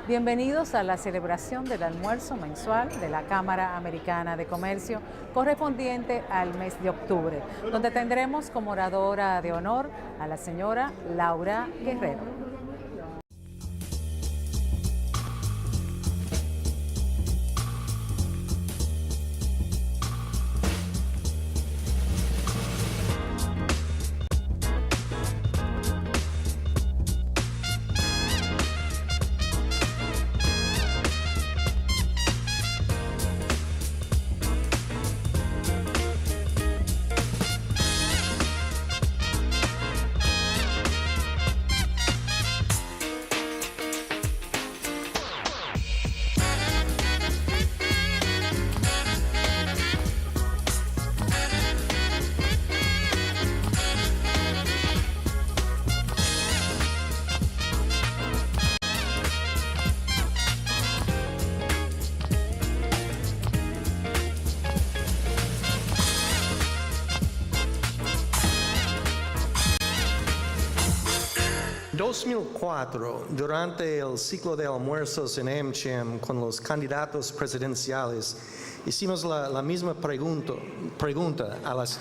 Bienvenidos a la celebración del almuerzo mensual de la Cámara Americana de Comercio correspondiente al mes de octubre, donde tendremos como oradora de honor a la señora Laura Guerrero. En 2004, durante el ciclo de almuerzos en AmCham con los candidatos presidenciales, hicimos la misma pregunta a los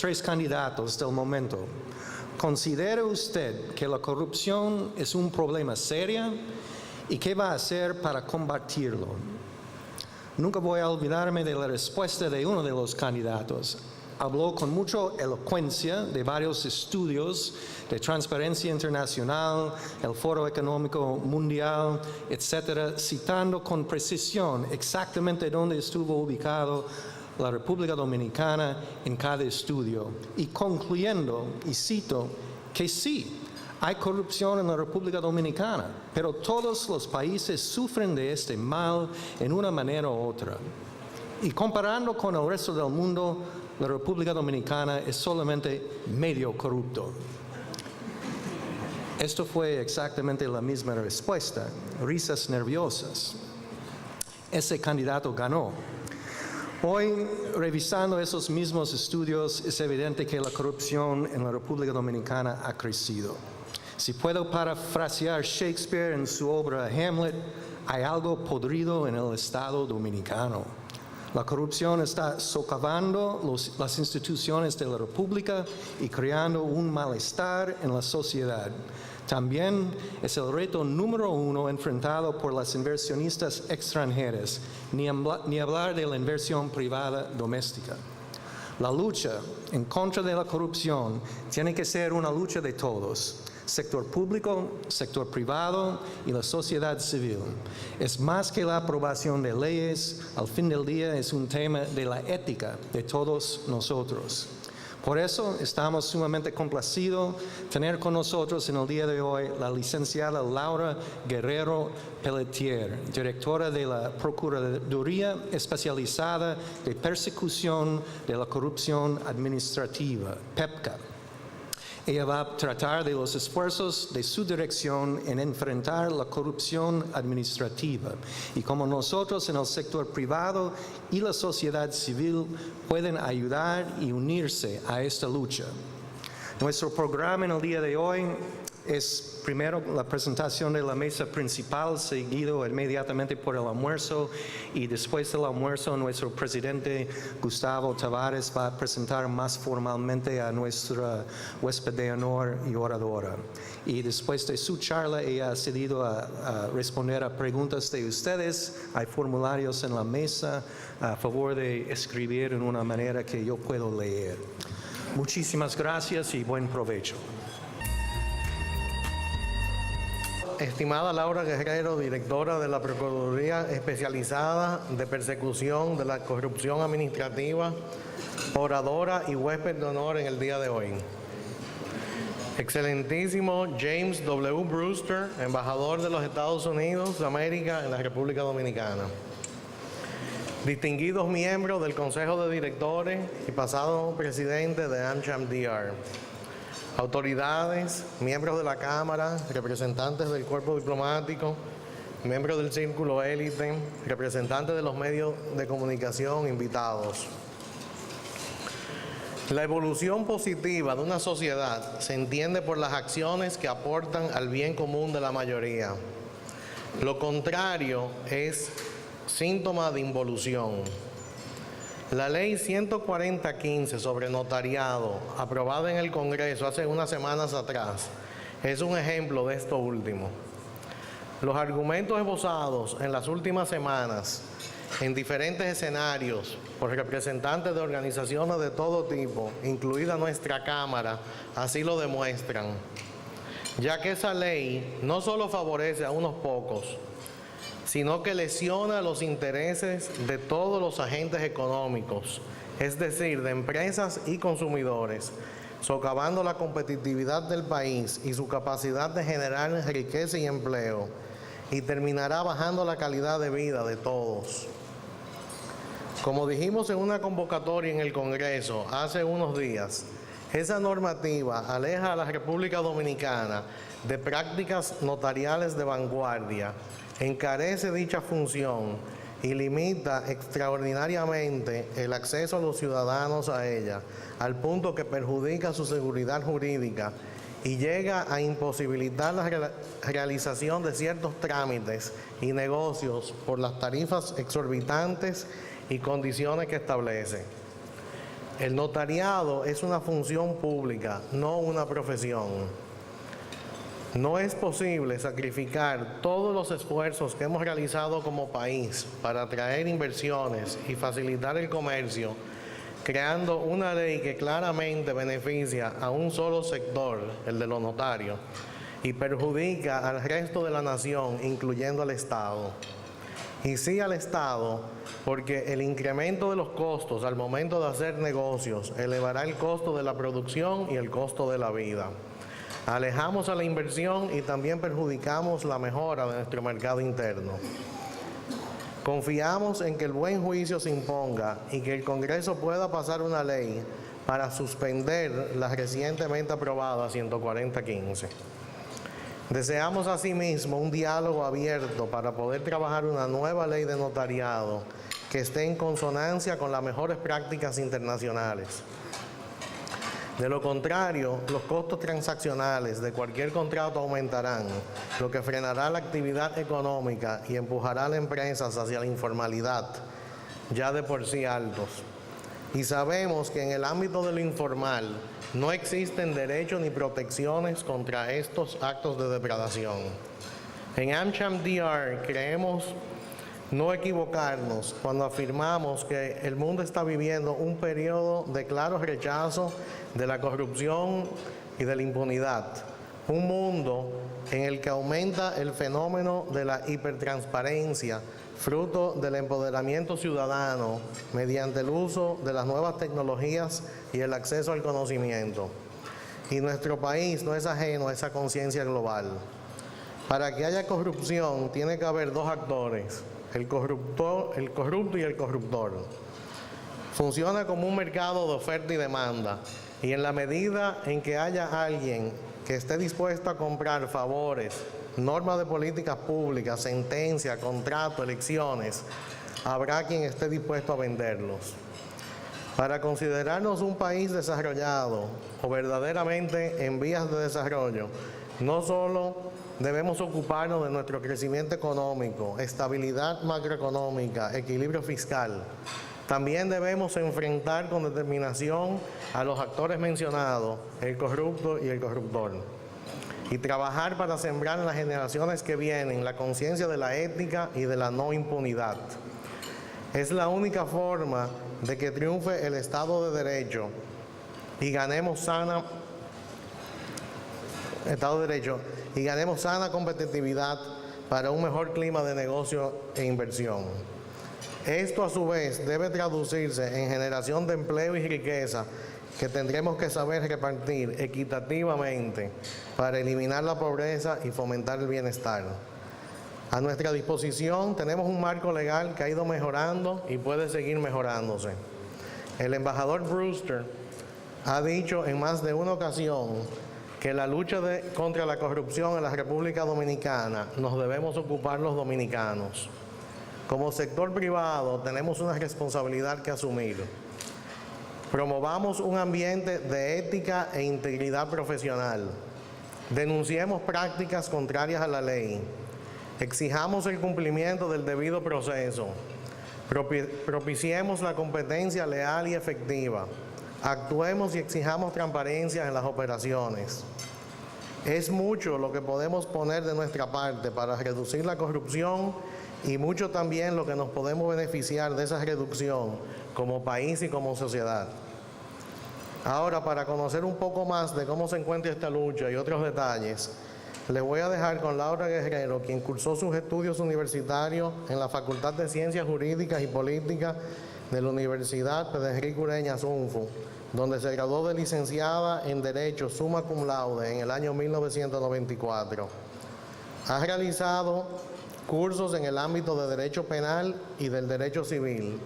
tres candidatos del momento. ¿Considera usted que la corrupción es un problema serio y qué va a hacer para combatirlo? Nunca voy a olvidarme de la respuesta de uno de los candidatos. Habló con mucha elocuencia de varios estudios de Transparencia Internacional, el Foro Económico Mundial, etcétera, citando con precisión exactamente dónde estuvo ubicado la República Dominicana en cada estudio y concluyendo, y cito, que sí, hay corrupción en la República Dominicana, pero todos los países sufren de este mal en una manera u otra. Y comparando con el resto del mundo, la República Dominicana es solamente medio corrupto. Esto fue exactamente la misma respuesta, risas nerviosas. Ese candidato ganó. Hoy, revisando esos mismos estudios, es evidente que la corrupción en la República Dominicana ha crecido. Si puedo parafrasear Shakespeare en su obra Hamlet, hay algo podrido en el Estado dominicano. La corrupción está socavando las instituciones de la República y creando un malestar en la sociedad. También es el reto número uno enfrentado por las inversionistas extranjeras, ni hablar de la inversión privada doméstica. La lucha en contra de la corrupción tiene que ser una lucha de todos. Sector público, sector privado y la sociedad civil. Es más que la aprobación de leyes, al fin del día es un tema de la ética de todos nosotros. Por eso estamos sumamente complacidos tener con nosotros en el día de hoy la licenciada Laura Guerrero Pelletier, directora de la Procuraduría Especializada de Persecución de la Corrupción Administrativa, PEPCA. Ella va a tratar de los esfuerzos de su dirección en enfrentar la corrupción administrativa y cómo nosotros en el sector privado y la sociedad civil pueden ayudar y unirse a esta lucha. Nuestro programa en el día de hoy es primero la presentación de la mesa principal, seguido inmediatamente por el almuerzo, y después del almuerzo nuestro presidente Gustavo Tavares va a presentar más formalmente a nuestra huésped de honor y oradora. Y después de su charla ella ha accedido a responder a preguntas de ustedes. Hay formularios en la mesa a favor de escribir en una manera que yo puedo leer. Muchísimas gracias y buen provecho. Estimada Laura Guerrero, directora de la Procuraduría Especializada de Persecución de la Corrupción Administrativa, oradora y huésped de honor en el día de hoy. Excelentísimo James W. Brewster, embajador de los Estados Unidos de América en la República Dominicana. Distinguidos miembros del Consejo de Directores y pasado presidente de AmCham DR. Autoridades, miembros de la Cámara, representantes del cuerpo diplomático, miembros del círculo élite, representantes de los medios de comunicación, invitados. La evolución positiva de una sociedad se entiende por las acciones que aportan al bien común de la mayoría. Lo contrario es síntoma de involución. La ley 140-15 sobre notariado, aprobada en el Congreso hace unas semanas atrás, es un ejemplo de esto último. Los argumentos esbozados en las últimas semanas en diferentes escenarios por representantes de organizaciones de todo tipo, incluida nuestra Cámara, así lo demuestran, ya que esa ley no solo favorece a unos pocos, sino que lesiona los intereses de todos los agentes económicos, es decir, de empresas y consumidores, socavando la competitividad del país y su capacidad de generar riqueza y empleo, y terminará bajando la calidad de vida de todos. Como dijimos en una convocatoria en el Congreso hace unos días, esa normativa aleja a la República Dominicana de prácticas notariales de vanguardia, encarece dicha función y limita extraordinariamente el acceso a los ciudadanos a ella, al punto que perjudica su seguridad jurídica y llega a imposibilitar la realización de ciertos trámites y negocios por las tarifas exorbitantes y condiciones que establece. El notariado es una función pública, no una profesión. No es posible sacrificar todos los esfuerzos que hemos realizado como país para atraer inversiones y facilitar el comercio, creando una ley que claramente beneficia a un solo sector, el de los notarios, y perjudica al resto de la nación, incluyendo al Estado. Y sí al Estado, porque el incremento de los costos al momento de hacer negocios elevará el costo de la producción y el costo de la vida. Alejamos a la inversión y también perjudicamos la mejora de nuestro mercado interno. Confiamos en que el buen juicio se imponga y que el Congreso pueda pasar una ley para suspender la recientemente aprobada 140-15. Deseamos asimismo un diálogo abierto para poder trabajar una nueva ley de notariado que esté en consonancia con las mejores prácticas internacionales. De lo contrario, los costos transaccionales de cualquier contrato aumentarán, lo que frenará la actividad económica y empujará a las empresas hacia la informalidad, ya de por sí altos. Y sabemos que en el ámbito de lo informal no existen derechos ni protecciones contra estos actos de depredación. En AmCham DR creemos no equivocarnos cuando afirmamos que el mundo está viviendo un periodo de claro rechazo de la corrupción y de la impunidad. Un mundo en el que aumenta el fenómeno de la hipertransparencia, fruto del empoderamiento ciudadano mediante el uso de las nuevas tecnologías y el acceso al conocimiento. Y nuestro país no es ajeno a esa conciencia global. Para que haya corrupción tiene que haber dos actores, el corrupto y el corruptor. Funciona como un mercado de oferta y demanda, y en la medida en que haya alguien que esté dispuesto a comprar favores, normas de políticas públicas, sentencias, contratos, elecciones, habrá quien esté dispuesto a venderlos. Para considerarnos un país desarrollado o verdaderamente en vías de desarrollo, no solo debemos ocuparnos de nuestro crecimiento económico, estabilidad macroeconómica, equilibrio fiscal. También debemos enfrentar con determinación a los actores mencionados, el corrupto y el corruptor, y trabajar para sembrar en las generaciones que vienen la conciencia de la ética y de la no impunidad. Es la única forma de que triunfe el Estado de Derecho y ganemos sana competitividad para un mejor clima de negocio e inversión. Esto a su vez debe traducirse en generación de empleo y riqueza que tendremos que saber repartir equitativamente para eliminar la pobreza y fomentar el bienestar. A nuestra disposición tenemos un marco legal que ha ido mejorando y puede seguir mejorándose. El embajador Brewster ha dicho en más de una ocasión que la lucha contra la corrupción en la República Dominicana nos debemos ocupar los dominicanos. Como sector privado tenemos una responsabilidad que asumir. Promovamos un ambiente de ética e integridad profesional. Denunciemos prácticas contrarias a la ley Exijamos el cumplimiento del debido proceso. Propiciemos la competencia leal y efectiva. Actuemos y exijamos transparencia en las operaciones. Es mucho lo que podemos poner de nuestra parte para reducir la corrupción y mucho también lo que nos podemos beneficiar de esa reducción como país y como sociedad. Ahora, para conocer un poco más de cómo se encuentra esta lucha y otros detalles, les voy a dejar con Laura Guerrero, quien cursó sus estudios universitarios en la Facultad de Ciencias Jurídicas y Políticas de la Universidad Pedro Enrique Ureña Xunfu, donde se graduó de licenciada en Derecho summa cum laude en el año 1994. Ha realizado cursos en el ámbito de Derecho Penal y del Derecho Civil,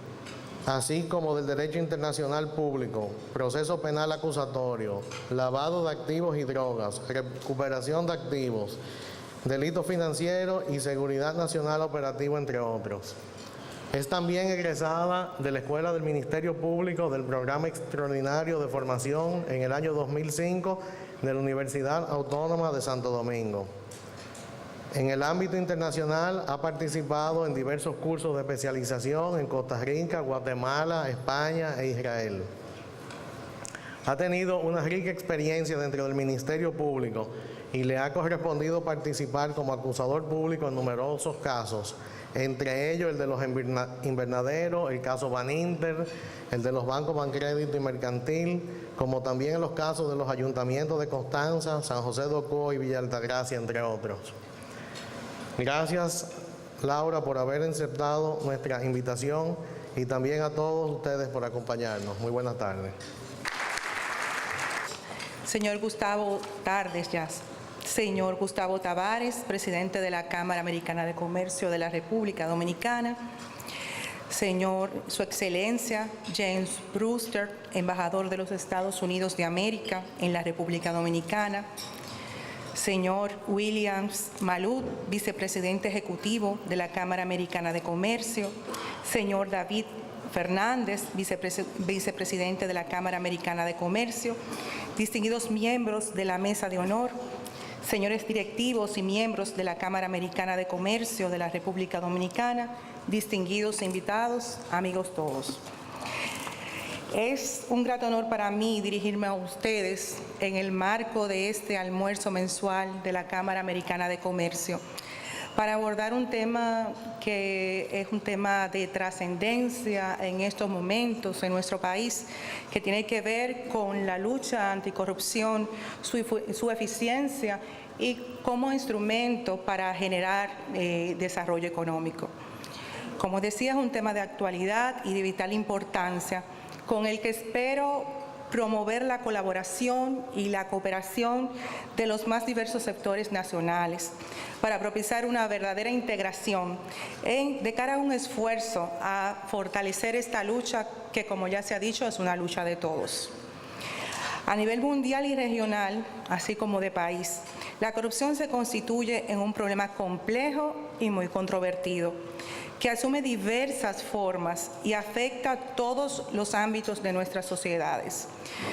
así como del Derecho Internacional Público, Proceso Penal Acusatorio, Lavado de Activos y Drogas, Recuperación de Activos, Delito Financiero y Seguridad Nacional Operativa, entre otros. Es también egresada de la Escuela del Ministerio Público del Programa Extraordinario de Formación en el año 2005 de la Universidad Autónoma de Santo Domingo. En el ámbito internacional ha participado en diversos cursos de especialización en Costa Rica, Guatemala, España e Israel. Ha tenido una rica experiencia dentro del Ministerio Público y le ha correspondido participar como acusador público en numerosos casos, entre ellos el de los invernaderos, el caso Baninter, el de los bancos Bancrédito y Mercantil, como también en los casos de los ayuntamientos de Constanza, San José de Ocoa y Villa Altagracia, entre otros. Gracias, Laura, por haber aceptado nuestra invitación y también a todos ustedes por acompañarnos. Muy buenas tardes. Señor Gustavo Tavares, presidente de la Cámara Americana de Comercio de la República Dominicana. Su Excelencia James Brewster, embajador de los Estados Unidos de América en la República Dominicana. Señor Williams Malud, vicepresidente ejecutivo de la Cámara Americana de Comercio. Señor David Fernández, vicepresidente de la Cámara Americana de Comercio. Distinguidos miembros de la Mesa de Honor. Señores directivos y miembros de la Cámara Americana de Comercio de la República Dominicana. Distinguidos invitados, amigos todos. Es un grato honor para mí dirigirme a ustedes en el marco de este almuerzo mensual de la Cámara Americana de Comercio para abordar un tema que es un tema de trascendencia en estos momentos en nuestro país, que tiene que ver con la lucha anticorrupción, su eficiencia y como instrumento para generar desarrollo económico. Como decía, es un tema de actualidad y de vital importancia, con el que espero promover la colaboración y la cooperación de los más diversos sectores nacionales para propiciar una verdadera integración de cara a un esfuerzo a fortalecer esta lucha que, como ya se ha dicho, es una lucha de todos. A nivel mundial y regional, así como de país, la corrupción se constituye en un problema complejo y muy controvertido, que asume diversas formas y afecta a todos los ámbitos de nuestras sociedades,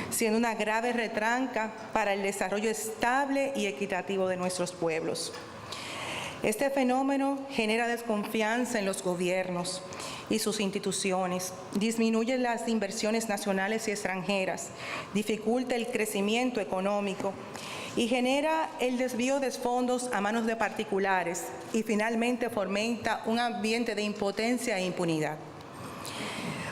siendo una grave retranca para el desarrollo estable y equitativo de nuestros pueblos. Este fenómeno genera desconfianza en los gobiernos y sus instituciones, disminuye las inversiones nacionales y extranjeras, dificulta el crecimiento económico y genera el desvío de fondos a manos de particulares y finalmente fomenta un ambiente de impotencia e impunidad.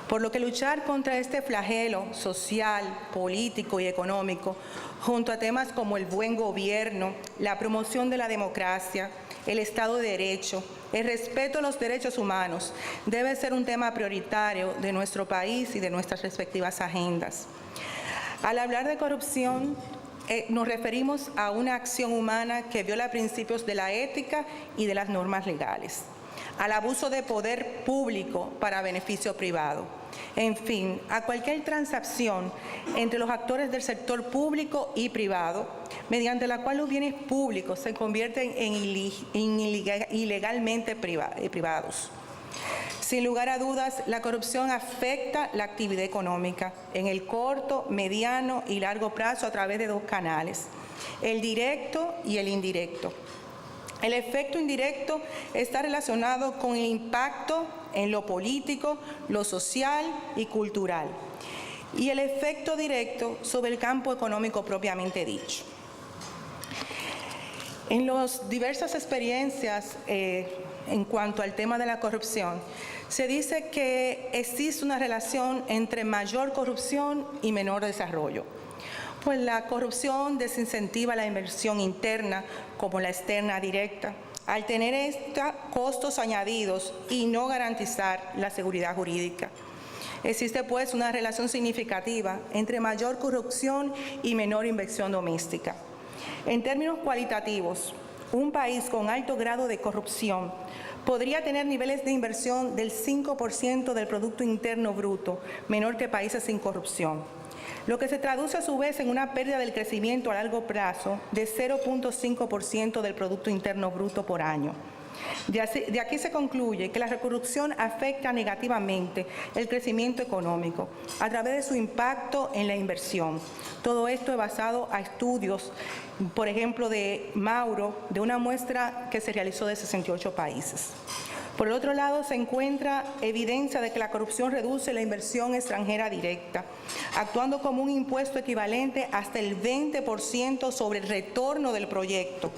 Por lo que luchar contra este flagelo social, político y económico, junto a temas como el buen gobierno, la promoción de la democracia, el Estado de Derecho, el respeto a los derechos humanos, debe ser un tema prioritario de nuestro país y de nuestras respectivas agendas. Al hablar de corrupción, nos referimos a una acción humana que viola principios de la ética y de las normas legales, al abuso de poder público para beneficio privado, en fin, a cualquier transacción entre los actores del sector público y privado, mediante la cual los bienes públicos se convierten en ilegalmente privados. Sin lugar a dudas, la corrupción afecta la actividad económica en el corto, mediano y largo plazo a través de dos canales, el directo y el indirecto. El efecto indirecto está relacionado con el impacto en lo político, lo social y cultural, y el efecto directo sobre el campo económico propiamente dicho. En las diversas experiencias en cuanto al tema de la corrupción, se dice que existe una relación entre mayor corrupción y menor desarrollo. Pues la corrupción desincentiva la inversión interna como la externa directa, al tener costos añadidos y no garantizar la seguridad jurídica. Existe pues una relación significativa entre mayor corrupción y menor inversión doméstica. En términos cualitativos, un país con alto grado de corrupción podría tener niveles de inversión del 5% del Producto Interno Bruto, menor que países sin corrupción, lo que se traduce a su vez en una pérdida del crecimiento a largo plazo de 0.5% del Producto Interno Bruto por año. De aquí se concluye que la corrupción afecta negativamente el crecimiento económico a través de su impacto en la inversión. Todo esto es basado a estudios, por ejemplo, de Mauro, de una muestra que se realizó de 68 países. Por el otro lado, se encuentra evidencia de que la corrupción reduce la inversión extranjera directa, actuando como un impuesto equivalente hasta el 20% sobre el retorno del proyecto.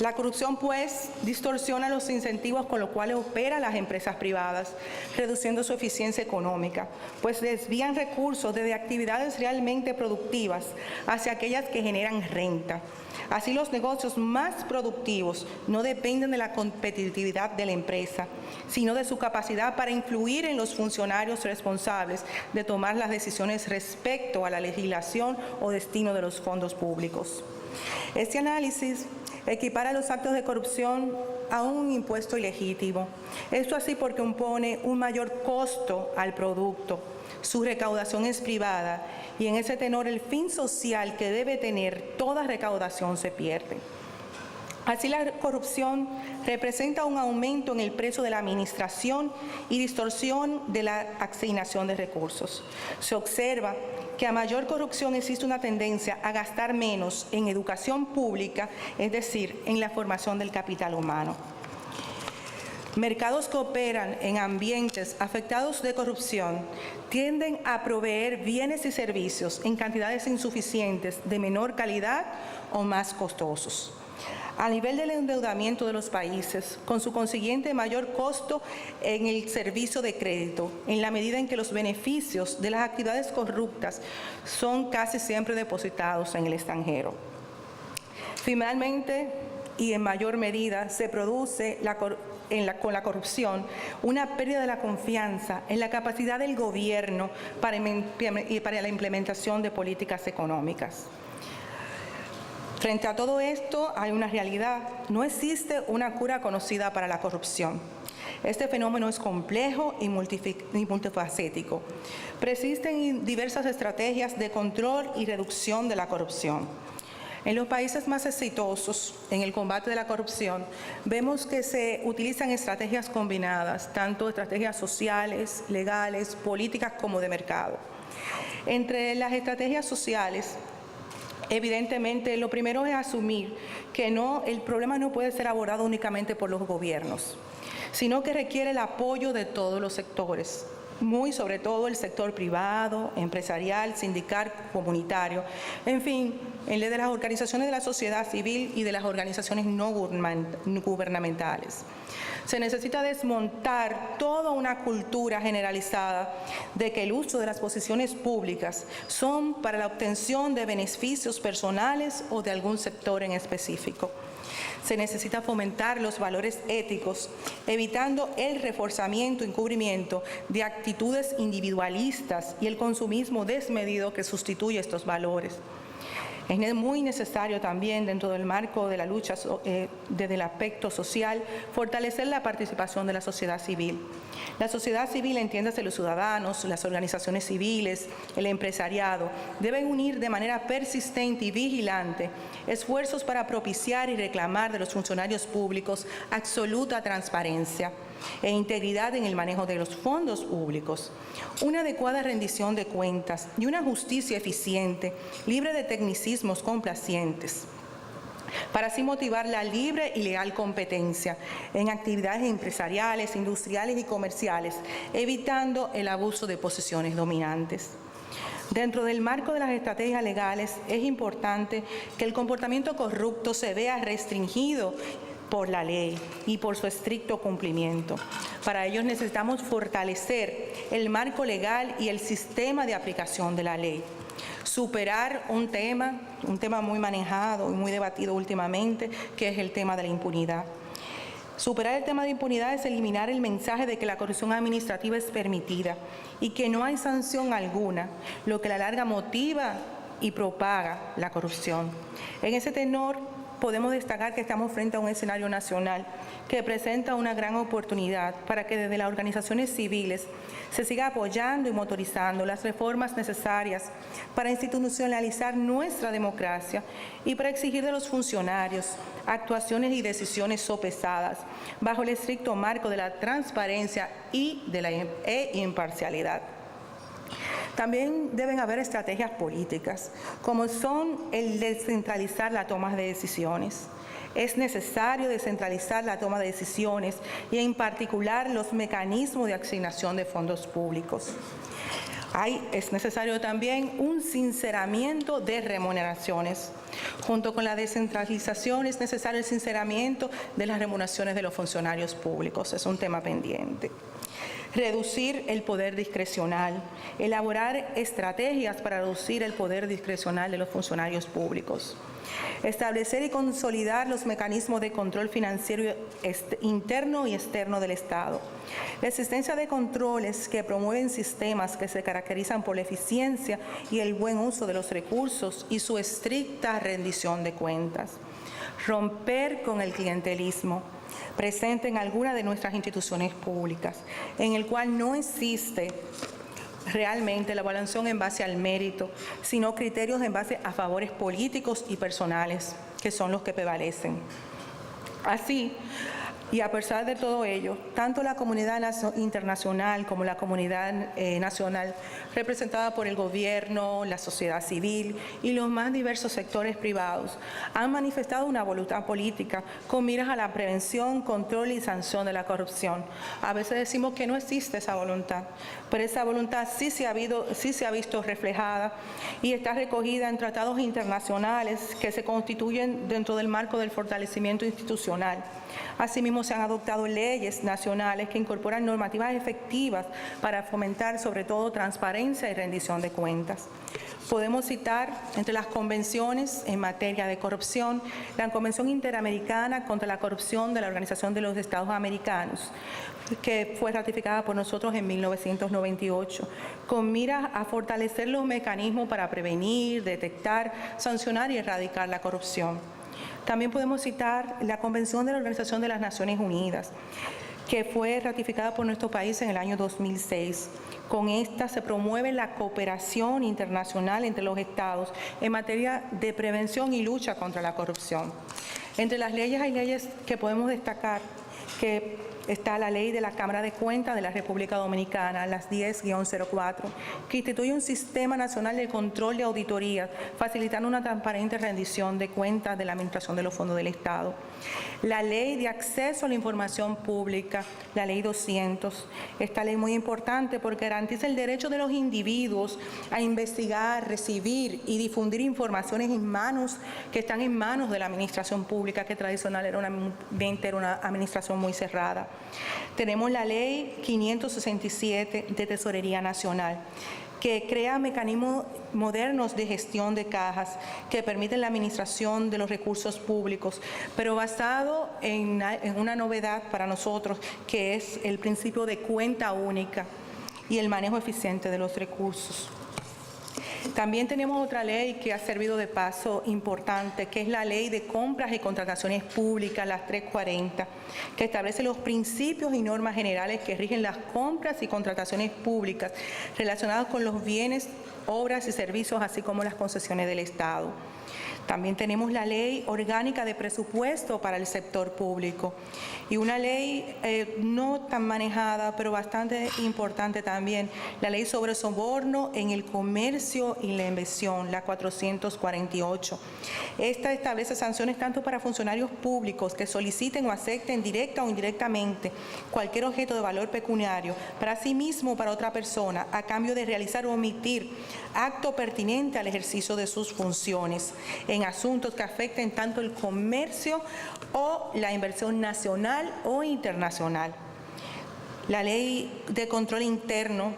La corrupción, pues, distorsiona los incentivos con los cuales operan las empresas privadas, reduciendo su eficiencia económica, pues desvían recursos desde actividades realmente productivas hacia aquellas que generan renta. Así, los negocios más productivos no dependen de la competitividad de la empresa, sino de su capacidad para influir en los funcionarios responsables de tomar las decisiones respecto a la legislación o destino de los fondos públicos. Este análisis equipara los actos de corrupción a un impuesto ilegítimo. Esto así porque impone un mayor costo al producto, su recaudación es privada y en ese tenor el fin social que debe tener toda recaudación se pierde. Así, la corrupción representa un aumento en el precio de la administración y distorsión de la asignación de recursos. Se observa que a mayor corrupción existe una tendencia a gastar menos en educación pública, es decir, en la formación del capital humano. Mercados que operan en ambientes afectados de corrupción tienden a proveer bienes y servicios en cantidades insuficientes, de menor calidad o más costosos. A nivel del endeudamiento de los países, con su consiguiente mayor costo en el servicio de crédito, en la medida en que los beneficios de las actividades corruptas son casi siempre depositados en el extranjero. Finalmente, y en mayor medida, se produce con la corrupción una pérdida de la confianza en la capacidad del gobierno para la implementación de políticas económicas. Frente a todo esto, hay una realidad. No existe una cura conocida para la corrupción. Este fenómeno es complejo y multifacético. Persisten diversas estrategias de control y reducción de la corrupción. En los países más exitosos en el combate de la corrupción, vemos que se utilizan estrategias combinadas, tanto estrategias sociales, legales, políticas como de mercado. Entre las estrategias sociales, evidentemente, lo primero es asumir que el problema no puede ser abordado únicamente por los gobiernos, sino que requiere el apoyo de todos los sectores, muy sobre todo el sector privado, empresarial, sindical, comunitario, en fin, el de las organizaciones de la sociedad civil y de las organizaciones no gubernamentales. Se necesita desmontar toda una cultura generalizada de que el uso de las posiciones públicas son para la obtención de beneficios personales o de algún sector en específico. Se necesita fomentar los valores éticos, evitando el reforzamiento y encubrimiento de actitudes individualistas y el consumismo desmedido que sustituye estos valores. Es muy necesario también, dentro del marco de la lucha desde el aspecto social, fortalecer la participación de la sociedad civil. La sociedad civil, entiéndase los ciudadanos, las organizaciones civiles, el empresariado, deben unir de manera persistente y vigilante esfuerzos para propiciar y reclamar de los funcionarios públicos absoluta transparencia e integridad en el manejo de los fondos públicos, una adecuada rendición de cuentas y una justicia eficiente, libre de tecnicismos complacientes. para así motivar la libre y leal competencia en actividades empresariales, industriales y comerciales, evitando el abuso de posiciones dominantes. Dentro del marco de las estrategias legales, es importante que el comportamiento corrupto se vea restringido por la ley y por su estricto cumplimiento. Para ello necesitamos fortalecer el marco legal y el sistema de aplicación de la ley. Superar un tema muy manejado y muy debatido últimamente, que es el tema de la impunidad. Superar el tema de impunidad es eliminar el mensaje de que la corrupción administrativa es permitida y que no hay sanción alguna, lo que a la larga motiva y propaga la corrupción. En ese tenor, podemos destacar que estamos frente a un escenario nacional que presenta una gran oportunidad para que desde las organizaciones civiles se siga apoyando y motorizando las reformas necesarias para institucionalizar nuestra democracia y para exigir de los funcionarios actuaciones y decisiones sopesadas bajo el estricto marco de la transparencia y de la imparcialidad. También deben haber estrategias políticas, como son el descentralizar la toma de decisiones. Es necesario descentralizar la toma de decisiones y en particular los mecanismos de asignación de fondos públicos. Es necesario también un sinceramiento de remuneraciones. Junto con la descentralización es necesario el sinceramiento de las remuneraciones de los funcionarios públicos. Es un tema pendiente. Reducir el poder discrecional, elaborar estrategias para reducir el poder discrecional de los funcionarios públicos. Establecer y consolidar los mecanismos de control financiero interno y externo del Estado. La existencia de controles que promueven sistemas que se caracterizan por la eficiencia y el buen uso de los recursos y su estricta rendición de cuentas. Romper con el clientelismo presente en algunas de nuestras instituciones públicas, en el cual no existe realmente la evaluación en base al mérito, sino criterios en base a favores políticos y personales, que son los que prevalecen. Así, y a pesar de todo ello, tanto la comunidad internacional como la comunidad nacional, representada por el gobierno, la sociedad civil y los más diversos sectores privados, han manifestado una voluntad política con miras a la prevención, control y sanción de la corrupción. A veces decimos que no existe esa voluntad, pero esa voluntad sí se ha visto reflejada y está recogida en tratados internacionales que se constituyen dentro del marco del fortalecimiento institucional. Asimismo, se han adoptado leyes nacionales que incorporan normativas efectivas para fomentar sobre todo transparencia y rendición de cuentas. Podemos citar entre las convenciones en materia de corrupción, la Convención Interamericana contra la Corrupción de la Organización de los Estados Americanos, que fue ratificada por nosotros en 1998, con miras a fortalecer los mecanismos para prevenir, detectar, sancionar y erradicar la corrupción. También podemos citar la Convención de la Organización de las Naciones Unidas, que fue ratificada por nuestro país en el año 2006. Con esta se promueve la cooperación internacional entre los estados en materia de prevención y lucha contra la corrupción. Entre las leyes hay leyes que podemos destacar que está la Ley de la Cámara de Cuentas de la República Dominicana, las 10-04, que instituye un sistema nacional de control de auditoría, facilitando una transparente rendición de cuentas de la administración de los fondos del Estado. La Ley de Acceso a la Información Pública, la Ley 200. Esta ley es muy importante porque garantiza el derecho de los individuos a investigar, recibir y difundir informaciones que están en manos de la administración pública, que tradicional era una administración muy cerrada. Tenemos la Ley 567 de Tesorería Nacional, que crea mecanismos modernos de gestión de cajas que permiten la administración de los recursos públicos, pero basado en una novedad para nosotros, que es el principio de cuenta única y el manejo eficiente de los recursos. También tenemos otra ley que ha servido de paso importante, que es la Ley de Compras y Contrataciones Públicas, las 340, que establece los principios y normas generales que rigen las compras y contrataciones públicas relacionadas con los bienes, obras y servicios, así como las concesiones del Estado. También tenemos la Ley Orgánica de Presupuesto para el Sector Público y una ley no tan manejada, pero bastante importante también, la Ley sobre Soborno en el Comercio y la Inversión, la 448. Esta establece sanciones tanto para funcionarios públicos que soliciten o acepten directa o indirectamente cualquier objeto de valor pecuniario para sí mismo o para otra persona a cambio de realizar o omitir acto pertinente al ejercicio de sus funciones en asuntos que afecten tanto el comercio o la inversión nacional o internacional. La Ley de Control Interno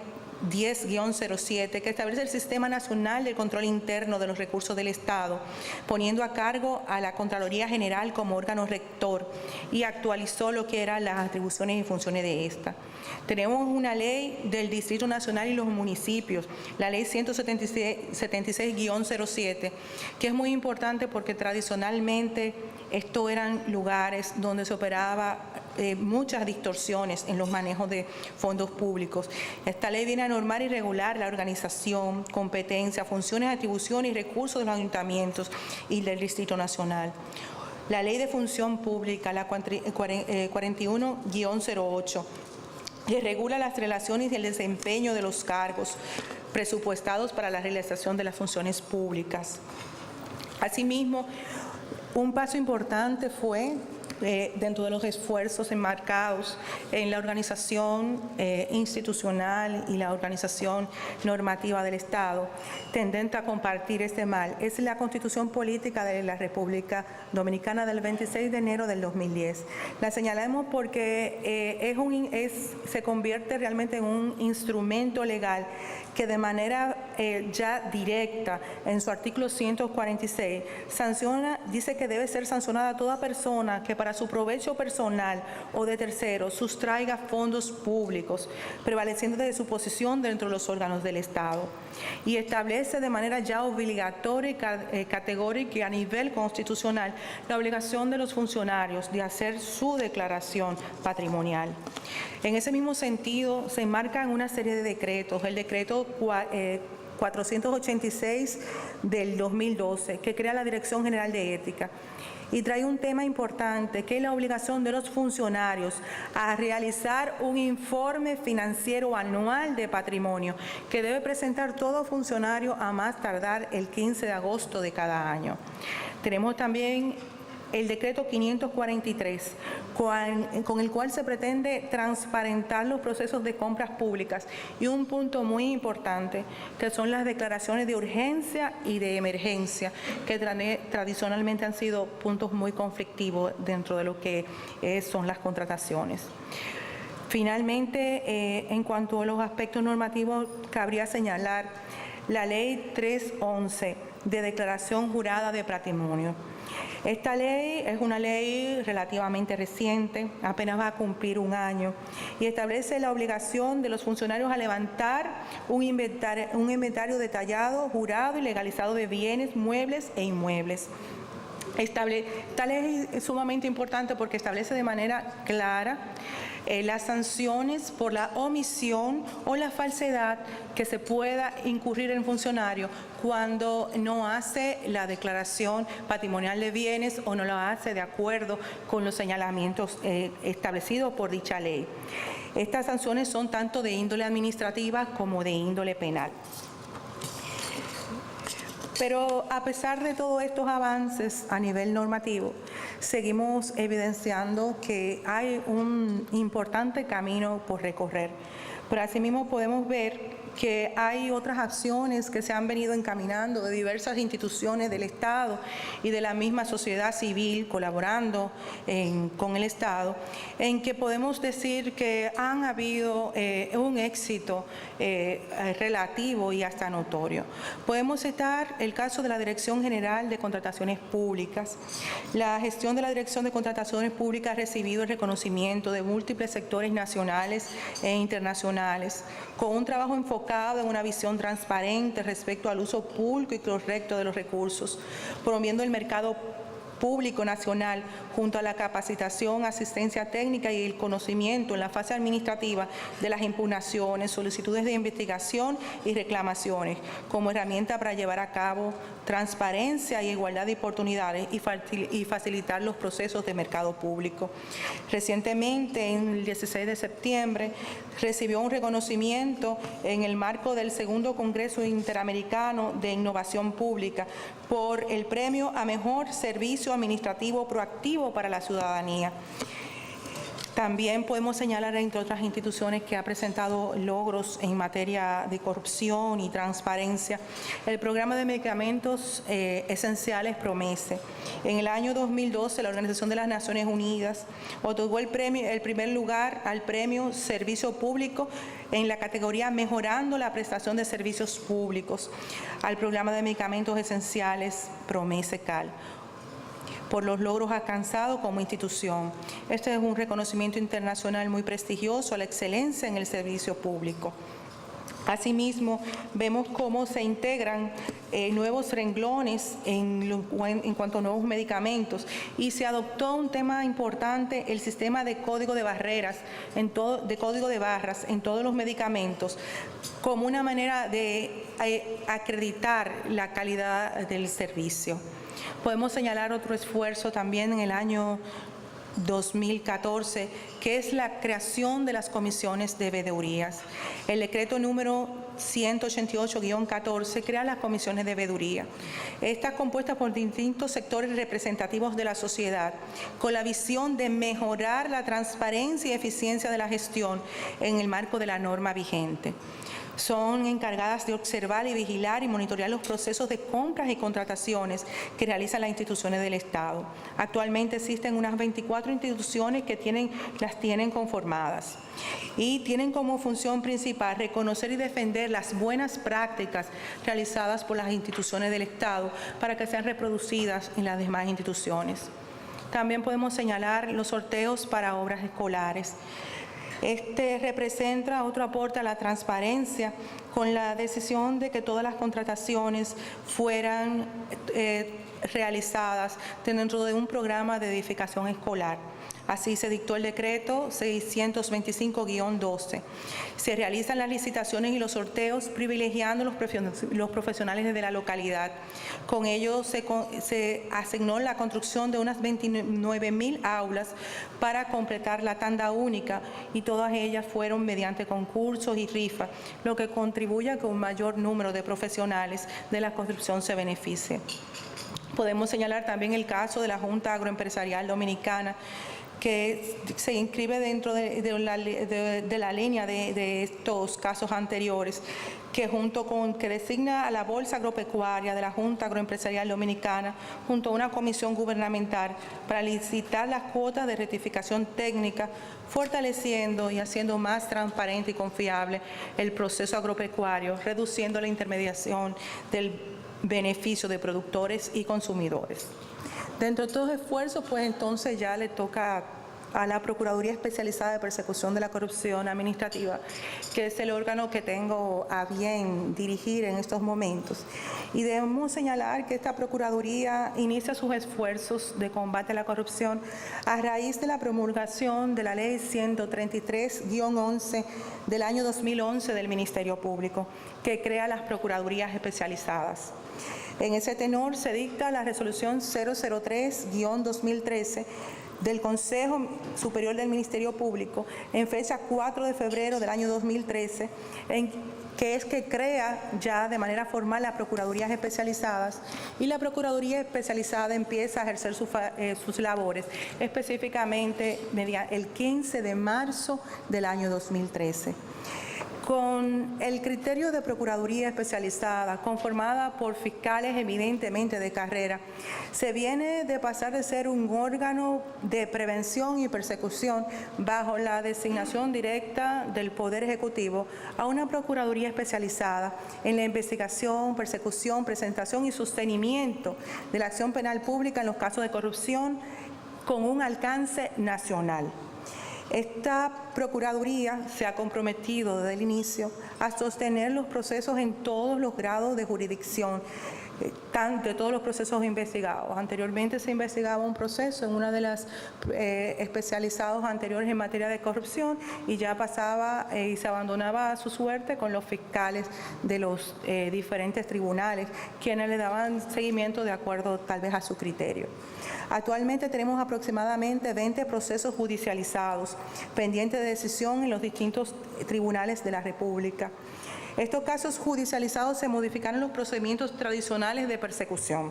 10-07, que establece el Sistema Nacional de Control Interno de los Recursos del Estado, poniendo a cargo a la Contraloría General como órgano rector y actualizó lo que eran las atribuciones y funciones de esta. Tenemos una ley del Distrito Nacional y los municipios, la ley 176-07, que es muy importante porque tradicionalmente estos eran lugares donde se operaba muchas distorsiones en los manejos de fondos públicos. Esta ley viene a normar y regular la organización, competencia, funciones, atribuciones y recursos de los ayuntamientos y del Distrito Nacional. La Ley de Función Pública, la 41-08, que regula las relaciones y el desempeño de los cargos presupuestados para la realización de las funciones públicas. Asimismo, un paso importante fue dentro de los esfuerzos enmarcados en la organización institucional y la organización normativa del Estado, tendente a compartir este mal, es la Constitución Política de la República Dominicana del 26 de enero del 2010. La señalamos porque se convierte realmente en un instrumento legal que de manera ya directa, en su artículo 146, dice que debe ser sancionada toda persona que para su provecho personal o de terceros sustraiga fondos públicos, prevaleciendo de su posición dentro de los órganos del Estado. Y establece de manera ya obligatoria y categórica y a nivel constitucional la obligación de los funcionarios de hacer su declaración patrimonial. En ese mismo sentido, se enmarcan una serie de decretos, el decreto 486 del 2012, que crea la Dirección General de Ética, y trae un tema importante, que es la obligación de los funcionarios a realizar un informe financiero anual de patrimonio, que debe presentar todo funcionario a más tardar el 15 de agosto de cada año. Tenemos también el decreto 543, con el cual se pretende transparentar los procesos de compras públicas y un punto muy importante, que son las declaraciones de urgencia y de emergencia, que tradicionalmente han sido puntos muy conflictivos dentro de lo que son las contrataciones. Finalmente, en cuanto a los aspectos normativos, cabría señalar la Ley 311 de declaración jurada de patrimonio. Esta ley es una ley relativamente reciente, apenas va a cumplir un año, y establece la obligación de los funcionarios a levantar un inventario detallado, jurado y legalizado de bienes, muebles e inmuebles. Esta ley es sumamente importante porque establece de manera clara las sanciones por la omisión o la falsedad que se pueda incurrir en funcionario cuando no hace la declaración patrimonial de bienes o no lo hace de acuerdo con los señalamientos establecidos por dicha ley. Estas sanciones son tanto de índole administrativa como de índole penal. Pero a pesar de todos estos avances a nivel normativo, seguimos evidenciando que hay un importante camino por recorrer. Pero asimismo podemos ver que hay otras acciones que se han venido encaminando de diversas instituciones del Estado y de la misma sociedad civil colaborando con el Estado, en que podemos decir que han habido un éxito relativo y hasta notorio. Podemos citar el caso de la Dirección General de Contrataciones Públicas. La gestión de la Dirección de Contrataciones Públicas ha recibido el reconocimiento de múltiples sectores nacionales e internacionales, con un trabajo enfocado en una visión transparente respecto al uso público y correcto de los recursos, promoviendo el mercado Público Nacional, junto a la capacitación, asistencia técnica y el conocimiento en la fase administrativa de las impugnaciones, solicitudes de investigación y reclamaciones, como herramienta para llevar a cabo transparencia y igualdad de oportunidades y facilitar los procesos de mercado público. Recientemente, en el 16 de septiembre, recibió un reconocimiento en el marco del Segundo Congreso Interamericano de Innovación Pública por el premio a Mejor Servicio Administrativo Proactivo para la Ciudadanía. También podemos señalar, entre otras instituciones, que ha presentado logros en materia de corrupción y transparencia, el programa de medicamentos esenciales PROMESE. En el año 2012, la Organización de las Naciones Unidas otorgó el primer lugar al premio Servicio Público en la categoría Mejorando la prestación de servicios públicos al programa de medicamentos esenciales PROMESE-CAL, por los logros alcanzados como institución. Este es un reconocimiento internacional muy prestigioso a la excelencia en el servicio público. Asimismo, vemos cómo se integran nuevos renglones en cuanto a nuevos medicamentos, y se adoptó un tema importante, el sistema de código de barras en todos los medicamentos, como una manera de acreditar la calidad del servicio. Podemos señalar otro esfuerzo también en el año 2014, que es la creación de las comisiones de veedurías. El decreto número 188-14 crea las comisiones de veeduría. Estas compuestas por distintos sectores representativos de la sociedad, con la visión de mejorar la transparencia y eficiencia de la gestión en el marco de la norma vigente. Son encargadas de observar y vigilar y monitorear los procesos de compras y contrataciones que realizan las instituciones del Estado. Actualmente existen unas 24 instituciones que las tienen conformadas y tienen como función principal reconocer y defender las buenas prácticas realizadas por las instituciones del Estado para que sean reproducidas en las demás instituciones. También podemos señalar los sorteos para obras escolares. Este representa otro aporte a la transparencia, con la decisión de que todas las contrataciones fueran realizadas dentro de un programa de edificación escolar. Así se dictó el decreto 625-12. Se realizan las licitaciones y los sorteos privilegiando los profesionales de la localidad. Con ello se asignó la construcción de unas 29.000 aulas para completar la tanda única, y todas ellas fueron mediante concursos y rifas, lo que contribuye a que un mayor número de profesionales de la construcción se beneficie. Podemos señalar también el caso de la Junta Agroempresarial Dominicana, que se inscribe dentro de la línea de estos casos anteriores, que que designa a la Bolsa Agropecuaria de la Junta Agroempresarial Dominicana junto a una comisión gubernamental para licitar las cuotas de rectificación técnica, fortaleciendo y haciendo más transparente y confiable el proceso agropecuario, reduciendo la intermediación del beneficio de productores y consumidores. Dentro de todos los esfuerzos, pues entonces ya le toca a la Procuraduría Especializada de Persecución de la Corrupción Administrativa, que es el órgano que tengo a bien dirigir en estos momentos. Y debemos señalar que esta Procuraduría inicia sus esfuerzos de combate a la corrupción a raíz de la promulgación de la Ley 133-11 del año 2011 del Ministerio Público, que crea las Procuradurías Especializadas. En ese tenor se dicta la resolución 003-2013 del Consejo Superior del Ministerio Público en fecha 4 de febrero del año 2013, que crea ya de manera formal las Procuradurías Especializadas, y la Procuraduría Especializada empieza a ejercer sus labores específicamente el 15 de marzo del año 2013. Con el criterio de Procuraduría Especializada, conformada por fiscales evidentemente de carrera, se viene de pasar de ser un órgano de prevención y persecución bajo la designación directa del Poder Ejecutivo a una Procuraduría Especializada en la investigación, persecución, presentación y sostenimiento de la acción penal pública en los casos de corrupción con un alcance nacional. Esta Procuraduría se ha comprometido desde el inicio a sostener los procesos en todos los grados de jurisdicción de todos los procesos investigados. Anteriormente se investigaba un proceso en una de las especializados anteriores en materia de corrupción y ya pasaba y se abandonaba a su suerte con los fiscales de los diferentes tribunales, quienes le daban seguimiento de acuerdo tal vez a su criterio. Actualmente tenemos aproximadamente 20 procesos judicializados pendientes de decisión en los distintos tribunales de la República. Estos casos judicializados se modificaron los procedimientos tradicionales de persecución,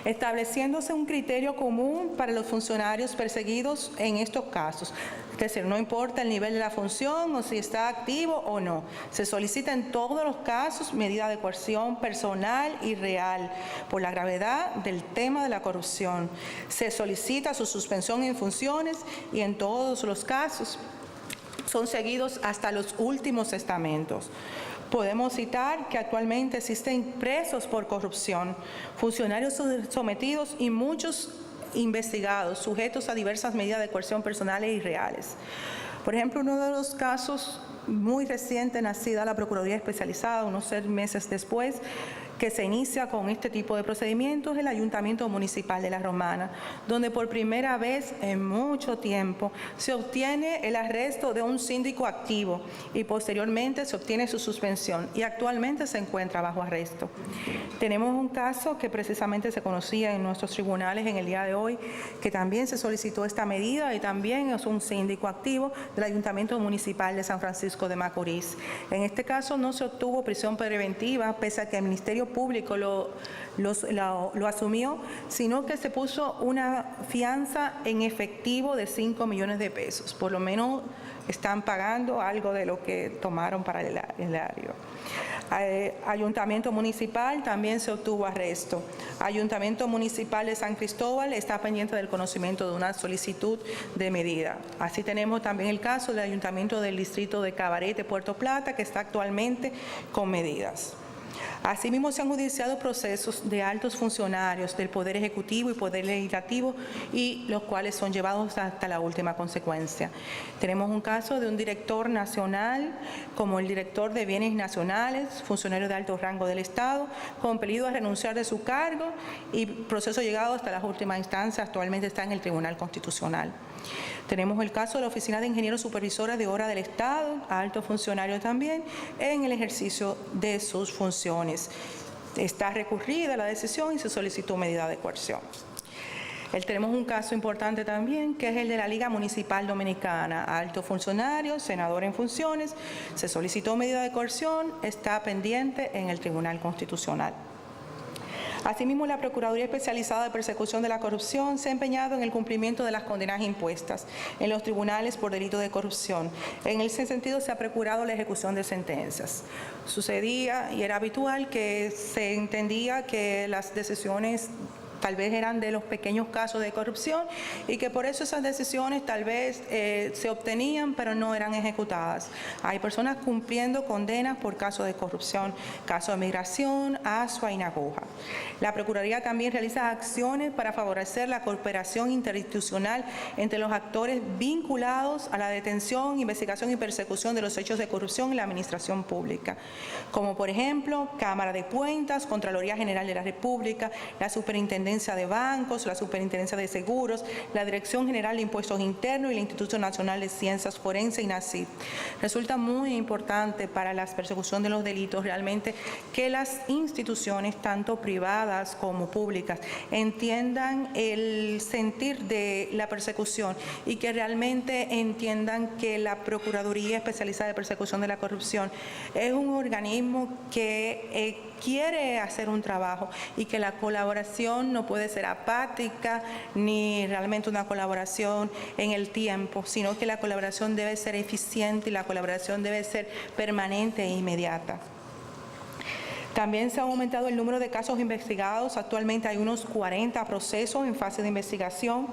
estableciéndose un criterio común para los funcionarios perseguidos en estos casos. Es decir, no importa el nivel de la función o si está activo o no. Se solicita en todos los casos medida de coerción personal y real por la gravedad del tema de la corrupción. Se solicita su suspensión en funciones y en todos los casos son seguidos hasta los últimos estamentos. Podemos citar que actualmente existen presos por corrupción, funcionarios sometidos y muchos investigados, sujetos a diversas medidas de coerción personales y reales. Por ejemplo, uno de los casos muy reciente, nacida la Procuraduría Especializada, unos 6 meses después, que se inicia con este tipo de procedimientos, el Ayuntamiento Municipal de La Romana, donde por primera vez en mucho tiempo se obtiene el arresto de un síndico activo y posteriormente se obtiene su suspensión y actualmente se encuentra bajo arresto. Tenemos un caso que precisamente se conocía en nuestros tribunales en el día de hoy, que también se solicitó esta medida y también es un síndico activo del Ayuntamiento Municipal de San Francisco de Macorís. En este caso no se obtuvo prisión preventiva, pese a que el Ministerio Público lo asumió, sino que se puso una fianza en efectivo de 5 millones de pesos. Por lo menos están pagando algo de lo que tomaron para el erario. Ayuntamiento Municipal también se obtuvo arresto. Ayuntamiento Municipal de San Cristóbal está pendiente del conocimiento de una solicitud de medida. Así tenemos también el caso del Ayuntamiento del Distrito de Cabarete, Puerto Plata, que está actualmente con medidas. Asimismo, se han judiciado procesos de altos funcionarios del Poder Ejecutivo y Poder Legislativo y los cuales son llevados hasta la última consecuencia. Tenemos un caso de un director nacional, como el director de Bienes Nacionales, funcionario de alto rango del Estado, compelido a renunciar de su cargo y proceso llegado hasta las últimas instancias, actualmente está en el Tribunal Constitucional. Tenemos el caso de la Oficina de Ingenieros Supervisores de Obra del Estado, alto funcionario también, en el ejercicio de sus funciones. Está recurrida la decisión y se solicitó medida de coerción. Tenemos un caso importante también, que es el de la Liga Municipal Dominicana, alto funcionario, senador en funciones, se solicitó medida de coerción, está pendiente en el Tribunal Constitucional. Asimismo, la Procuraduría Especializada de Persecución de la Corrupción se ha empeñado en el cumplimiento de las condenas impuestas en los tribunales por delito de corrupción. En ese sentido, se ha procurado la ejecución de sentencias. Sucedía y era habitual que se entendía que las decisiones tal vez eran de los pequeños casos de corrupción y que por eso esas decisiones tal vez se obtenían pero no eran ejecutadas. Hay personas cumpliendo condenas por casos de corrupción, casos de migración, ASUA y NAGOJA. La Procuraduría también realiza acciones para favorecer la cooperación interinstitucional entre los actores vinculados a la detención, investigación y persecución de los hechos de corrupción en la administración pública, como por ejemplo Cámara de Cuentas, Contraloría General de la República, la Superintendencia de Bancos, la Superintendencia de Seguros, la Dirección General de Impuestos Internos y el Instituto Nacional de Ciencias Forenses, INACIF. Resulta muy importante para la persecución de los delitos realmente que las instituciones, tanto privadas como públicas, entiendan el sentir de la persecución y que realmente entiendan que la Procuraduría Especializada de Persecución de la Corrupción es un organismo que quiere hacer un trabajo y que la colaboración no puede ser apática ni realmente una colaboración en el tiempo, sino que la colaboración debe ser eficiente y la colaboración debe ser permanente e inmediata. También se ha aumentado el número de casos investigados. Actualmente hay unos 40 procesos en fase de investigación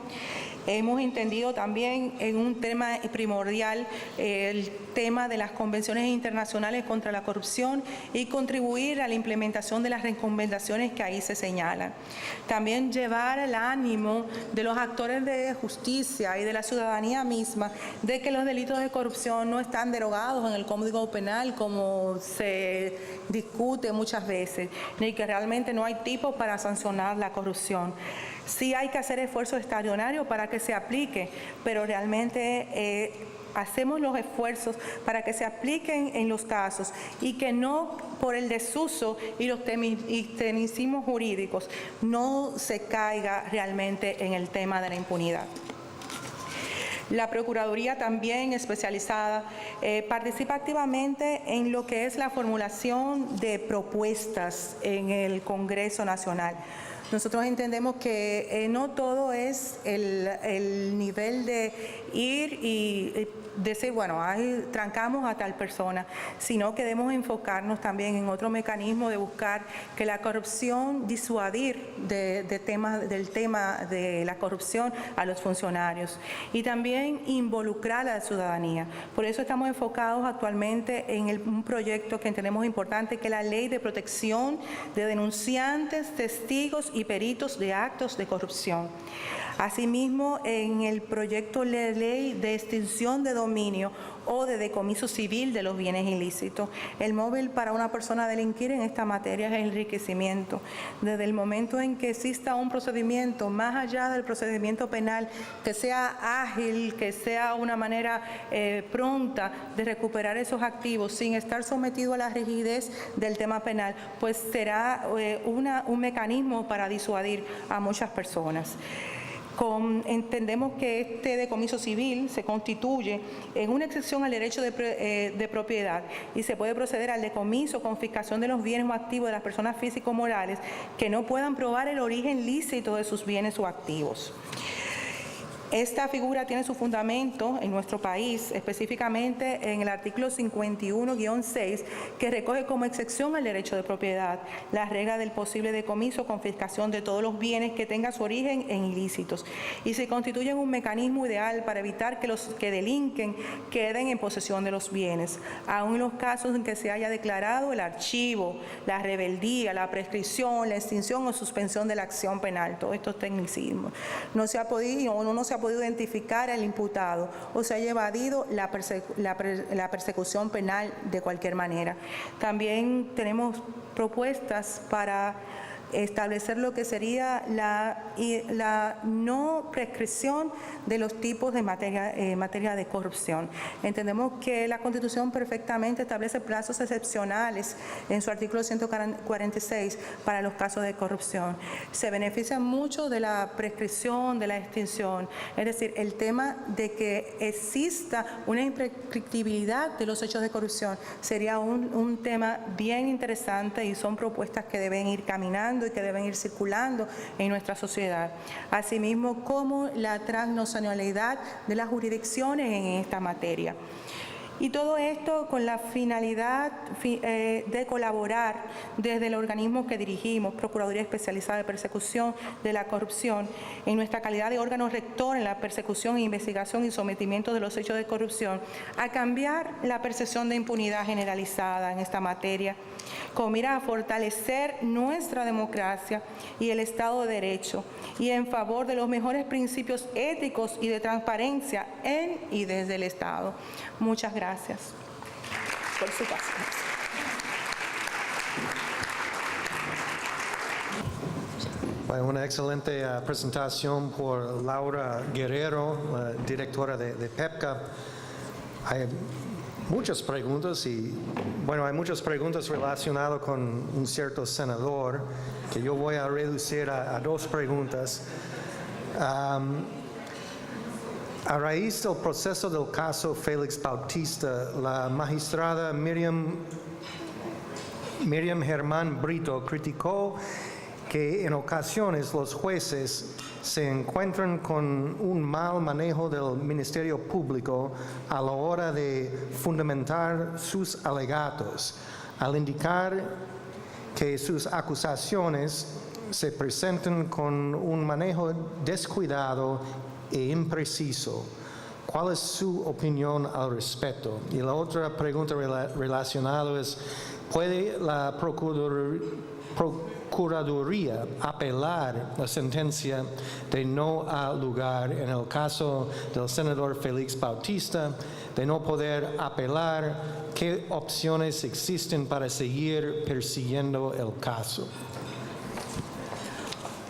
Hemos entendido también en un tema primordial el tema de las convenciones internacionales contra la corrupción y contribuir a la implementación de las recomendaciones que ahí se señalan. También llevar el ánimo de los actores de justicia y de la ciudadanía misma de que los delitos de corrupción no están derogados en el Código Penal como se discute muchas veces, ni que realmente no hay tipos para sancionar la corrupción. Sí hay que hacer esfuerzos extraordinarios para que se aplique, pero realmente hacemos los esfuerzos para que se apliquen en los casos y que no por el desuso y los tecnicismos jurídicos no se caiga realmente en el tema de la impunidad. La Procuraduría también especializada participa activamente en lo que es la formulación de propuestas en el Congreso Nacional. Nosotros entendemos que no todo es el nivel de ir y decir, bueno, ahí trancamos a tal persona, sino que debemos enfocarnos también en otro mecanismo de buscar que la corrupción, disuadir del tema de la corrupción a los funcionarios y también involucrar a la ciudadanía. Por eso estamos enfocados actualmente en un proyecto que entendemos importante, que es la Ley de Protección de Denunciantes, Testigos y Peritos de Actos de Corrupción. Asimismo, en el proyecto de ley de extinción de dominio o de decomiso civil de los bienes ilícitos. El móvil para una persona delinquir en esta materia es el enriquecimiento. Desde el momento en que exista un procedimiento más allá del procedimiento penal, que sea ágil, que sea una manera pronta de recuperar esos activos sin estar sometido a la rigidez del tema penal, pues será un mecanismo para disuadir a muchas personas. Entendemos que este decomiso civil se constituye en una excepción al derecho de propiedad y se puede proceder al decomiso o confiscación de los bienes o activos de las personas físico-morales que no puedan probar el origen lícito de sus bienes o activos. Esta figura tiene su fundamento en nuestro país, específicamente en el artículo 51-6, que recoge como excepción al derecho de propiedad la regla del posible decomiso o confiscación de todos los bienes que tengan su origen en ilícitos y se constituyen un mecanismo ideal para evitar que los que delinquen queden en posesión de los bienes, aun en los casos en que se haya declarado el archivo, la rebeldía, la prescripción, la extinción o suspensión de la acción penal. Todos estos tecnicismos. No se ha podido identificar al imputado o se haya evadido la persecución penal de cualquier manera. También tenemos propuestas para establecer lo que sería la no prescripción de los tipos de materia de corrupción. Entendemos que la Constitución perfectamente establece plazos excepcionales en su artículo 146 para los casos de corrupción. Se benefician mucho de la prescripción, de la extinción, es decir, el tema de que exista una imprescriptibilidad de los hechos de corrupción sería un tema bien interesante y son propuestas que deben ir caminando y que deben ir circulando en nuestra sociedad. Asimismo, como la transnacionalidad de las jurisdicciones en esta materia. Y todo esto con la finalidad de colaborar desde el organismo que dirigimos, Procuraduría Especializada de Persecución de la Corrupción, en nuestra calidad de órgano rector en la persecución, investigación y sometimiento de los hechos de corrupción, a cambiar la percepción de impunidad generalizada en esta materia, con mira a fortalecer nuestra democracia y el Estado de Derecho, y en favor de los mejores principios éticos y de transparencia en y desde el Estado. Muchas gracias por su paciencia. Bueno, una excelente presentación por Laura Guerrero, directora de PEPCA. Hay muchas preguntas y, bueno, hay muchas preguntas relacionadas con un cierto senador que yo voy a reducir a dos preguntas. A raíz del proceso del caso Félix Bautista, la magistrada Miriam Germán Brito criticó que en ocasiones los jueces se encuentran con un mal manejo del Ministerio Público a la hora de fundamentar sus alegatos, al indicar que sus acusaciones se presentan con un manejo descuidado e impreciso. ¿Cuál es su opinión al respecto? Y la otra pregunta relacionada es, ¿puede la Procuraduría apelar la sentencia de no a lugar en el caso del senador Félix Bautista, de no poder apelar? ¿Qué opciones existen para seguir persiguiendo el caso?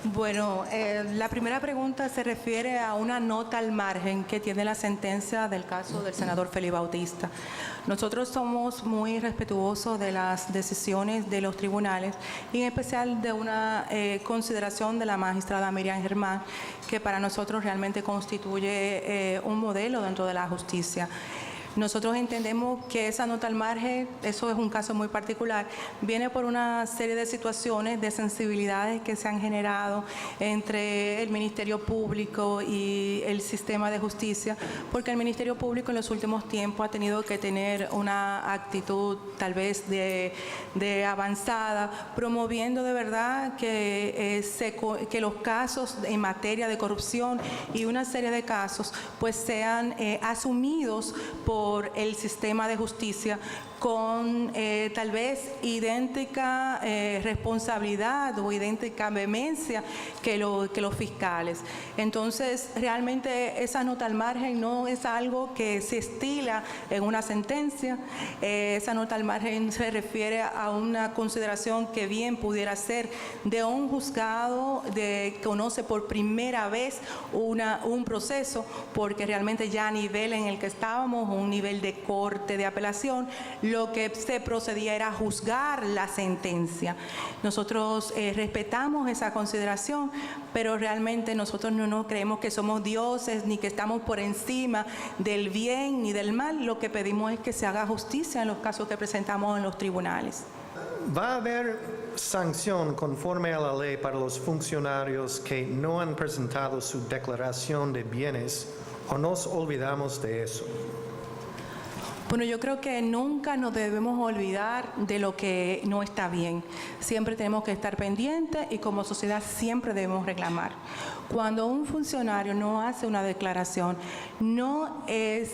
Bueno, la primera pregunta se refiere a una nota al margen que tiene la sentencia del caso del senador Félix Bautista. Nosotros somos muy respetuosos de las decisiones de los tribunales y en especial de una consideración de la magistrada Miriam Germán, que para nosotros realmente constituye un modelo dentro de la justicia. Nosotros entendemos que esa nota al margen, eso es un caso muy particular, viene por una serie de situaciones, de sensibilidades que se han generado entre el Ministerio Público y el sistema de justicia, porque el Ministerio Público en los últimos tiempos ha tenido que tener una actitud tal vez de avanzada, promoviendo de verdad que los casos en materia de corrupción y una serie de casos pues sean asumidos por el sistema de justicia con tal vez idéntica responsabilidad o idéntica vehemencia que los fiscales. Entonces, realmente esa nota al margen no es algo que se estila en una sentencia. Esa nota al margen se refiere a una consideración que bien pudiera ser de un juzgado que conoce por primera vez un proceso, porque realmente ya a nivel en el que estábamos, un nivel de corte de apelación, lo que se procedía era juzgar la sentencia. Nosotros respetamos esa consideración, pero realmente nosotros no creemos que somos dioses ni que estamos por encima del bien ni del mal. Lo que pedimos es que se haga justicia en los casos que presentamos en los tribunales. ¿Va a haber sanción conforme a la ley para los funcionarios que no han presentado su declaración de bienes o nos olvidamos de eso? Bueno, yo creo que nunca nos debemos olvidar de lo que no está bien. Siempre tenemos que estar pendientes y como sociedad siempre debemos reclamar. Cuando un funcionario no hace una declaración, no es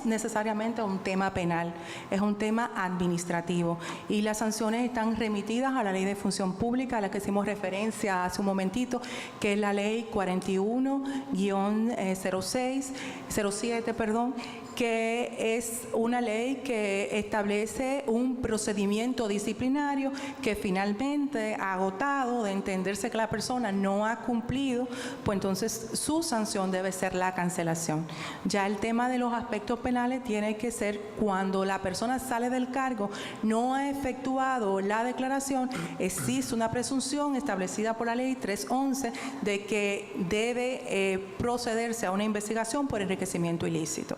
necesariamente un tema penal, es un tema administrativo. Y las sanciones están remitidas a la Ley de Función Pública, a la que hicimos referencia hace un momentito, que es la Ley 41-07, que es una ley que establece un procedimiento disciplinario que finalmente, agotado de entenderse que la persona no ha cumplido, pues entonces su sanción debe ser la cancelación. Ya el tema de los aspectos penales tiene que ser cuando la persona sale del cargo, no ha efectuado la declaración, existe una presunción establecida por la ley 311 de que debe procederse a una investigación por enriquecimiento ilícito.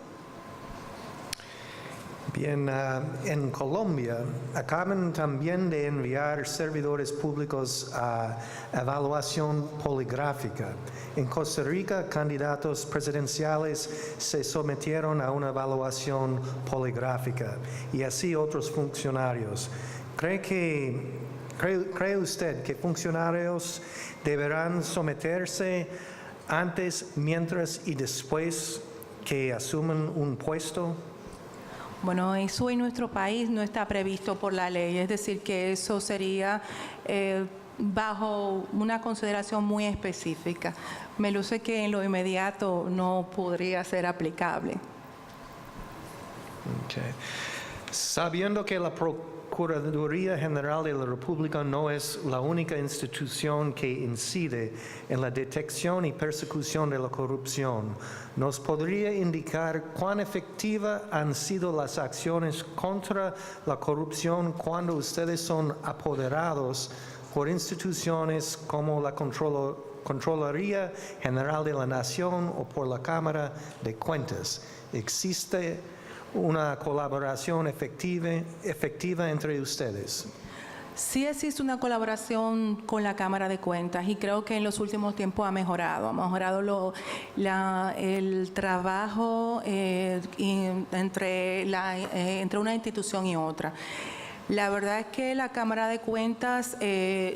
Bien, en Colombia acaban también de enviar servidores públicos a evaluación poligráfica. En Costa Rica, candidatos presidenciales se sometieron a una evaluación poligráfica y así otros funcionarios. ¿Cree usted que funcionarios deberán someterse antes, mientras y después que asumen un puesto? Bueno, eso en nuestro país no está previsto por la ley, es decir, que eso sería bajo una consideración muy específica. Me luce que en lo inmediato no podría ser aplicable. Okay. Sabiendo que la Procuraduría General de la República no es la única institución que incide en la detección y persecución de la corrupción, ¿nos podría indicar cuán efectivas han sido las acciones contra la corrupción cuando ustedes son apoderados por instituciones como la Contraloría General de la Nación o por la Cámara de Cuentas? ¿Existe una colaboración efectiva entre ustedes? Sí existe una colaboración con la Cámara de Cuentas y creo que en los últimos tiempos ha mejorado el trabajo entre una institución y otra. La verdad es que la Cámara de Cuentas,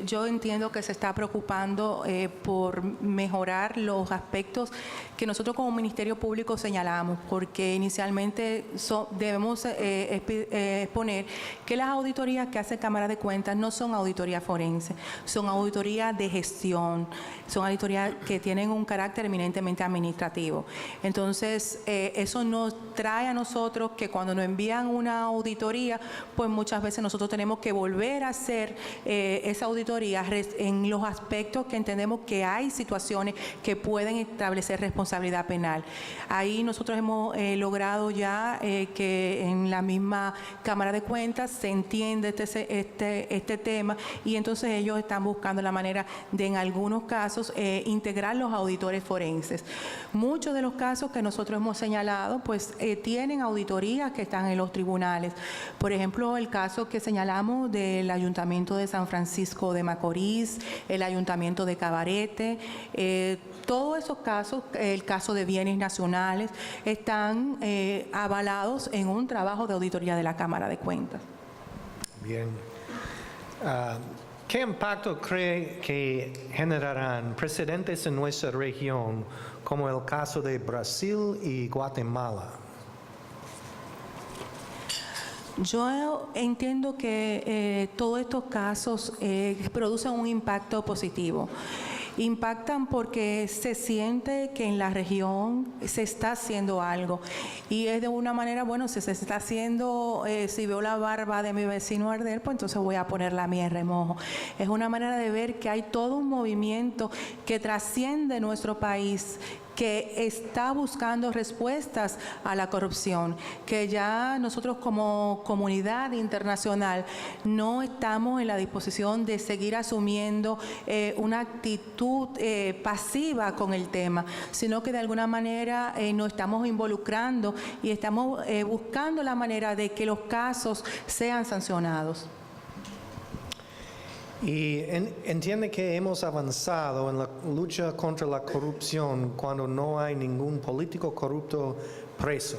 yo entiendo que se está preocupando por mejorar los aspectos que nosotros como Ministerio Público señalamos, porque inicialmente debemos exponer que las auditorías que hace Cámara de Cuentas no son auditorías forenses, son auditorías de gestión, son auditorías que tienen un carácter eminentemente administrativo. Entonces, eso nos trae a nosotros que cuando nos envían una auditoría, pues muchas veces nosotros tenemos que volver a hacer esa auditoría en los aspectos que entendemos que hay situaciones que pueden establecer responsabilidad penal. Ahí nosotros hemos logrado ya que en la misma Cámara de Cuentas se entiende este tema, y entonces ellos están buscando la manera de, en algunos casos, integrar los auditores forenses. Muchos de los casos que nosotros hemos señalado pues tienen auditorías que están en los tribunales. Por ejemplo, el caso que señalamos del Ayuntamiento de San Francisco de Macorís, el Ayuntamiento de Cabarete, todos esos casos, el caso de bienes nacionales, están avalados en un trabajo de auditoría de la Cámara de Cuentas. Bien. ¿Qué impacto cree que generarán precedentes en nuestra región, como el caso de Brasil y Guatemala? Yo entiendo que todos estos casos producen un impacto positivo. Impactan porque se siente que en la región se está haciendo algo, y es de una manera, bueno, si se está haciendo, si veo la barba de mi vecino arder, pues entonces voy a poner la mía en remojo. Es una manera de ver que hay todo un movimiento que trasciende nuestro país, que está buscando respuestas a la corrupción, que ya nosotros como comunidad internacional no estamos en la disposición de seguir asumiendo una actitud pasiva con el tema, sino que de alguna manera nos estamos involucrando y estamos buscando la manera de que los casos sean sancionados. Y entiende que hemos avanzado en la lucha contra la corrupción cuando no hay ningún político corrupto preso.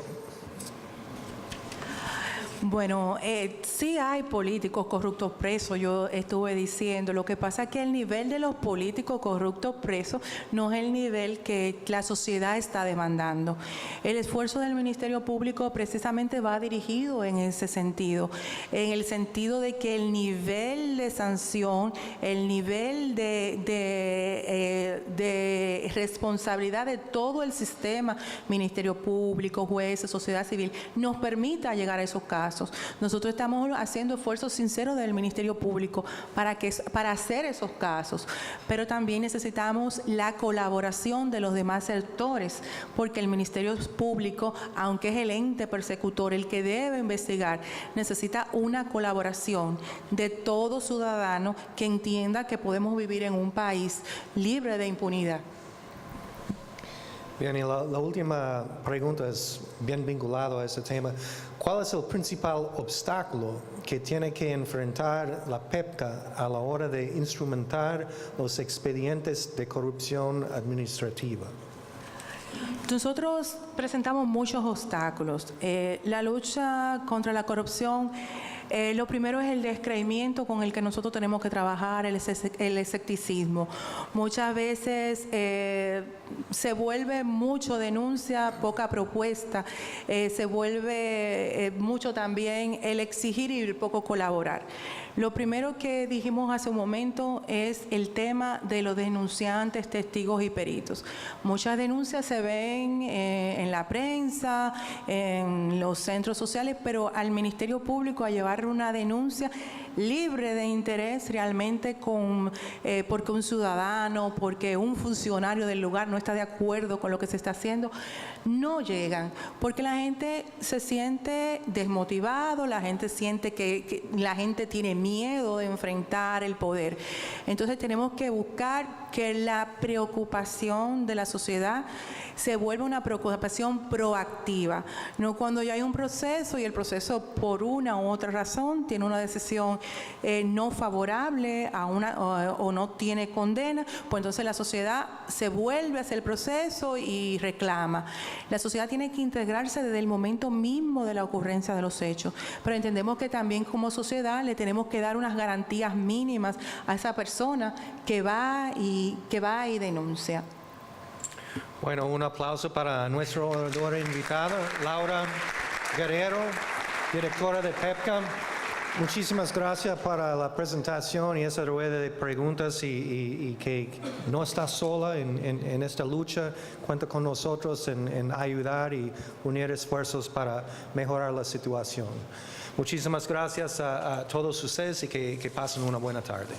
Bueno, sí hay políticos corruptos presos, yo estuve diciendo. Lo que pasa es que el nivel de los políticos corruptos presos no es el nivel que la sociedad está demandando. El esfuerzo del Ministerio Público precisamente va dirigido en ese sentido, en el sentido de que el nivel de sanción, el nivel de responsabilidad de todo el sistema, Ministerio Público, jueces, sociedad civil, nos permita llegar a esos casos. Nosotros estamos haciendo esfuerzos sinceros del Ministerio Público para hacer esos casos, pero también necesitamos la colaboración de los demás sectores, porque el Ministerio Público, aunque es el ente persecutor, el que debe investigar, necesita una colaboración de todo ciudadano que entienda que podemos vivir en un país libre de impunidad. Bien, y la última pregunta es bien vinculado a ese tema. ¿Cuál es el principal obstáculo que tiene que enfrentar la PEPCA a la hora de instrumentar los expedientes de corrupción administrativa? Nosotros presentamos muchos obstáculos. La lucha contra la corrupción, lo primero es el descreimiento con el que nosotros tenemos que trabajar, el escepticismo. Muchas veces se vuelve mucho denuncia, poca propuesta, se vuelve mucho también el exigir y poco colaborar. Lo primero que dijimos hace un momento es el tema de los denunciantes, testigos y peritos. Muchas denuncias se ven en la prensa, en los centros sociales, pero al Ministerio Público a llevar una denuncia libre de interés realmente porque un ciudadano, porque un funcionario del lugar no está de acuerdo con lo que se está haciendo, no llegan, porque la gente se siente desmotivado, la gente siente que la gente tiene miedo de enfrentar el poder. Entonces tenemos que buscar que la preocupación de la sociedad se vuelva una preocupación proactiva, no cuando ya hay un proceso y el proceso por una u otra razón razón, tiene una decisión no favorable a o no tiene condena, pues entonces la sociedad se vuelve a hacer el proceso y reclama. La sociedad tiene que integrarse desde el momento mismo de la ocurrencia de los hechos, pero entendemos que también como sociedad le tenemos que dar unas garantías mínimas a esa persona que va y denuncia. Bueno, un aplauso para nuestra oradora invitada, Laura Guerrero, directora de PEPCA. Muchísimas gracias para la presentación y esa rueda de preguntas y que no está sola en esta lucha. Cuenta con nosotros en ayudar y unir esfuerzos para mejorar la situación. Muchísimas gracias a todos ustedes y que pasen una buena tarde.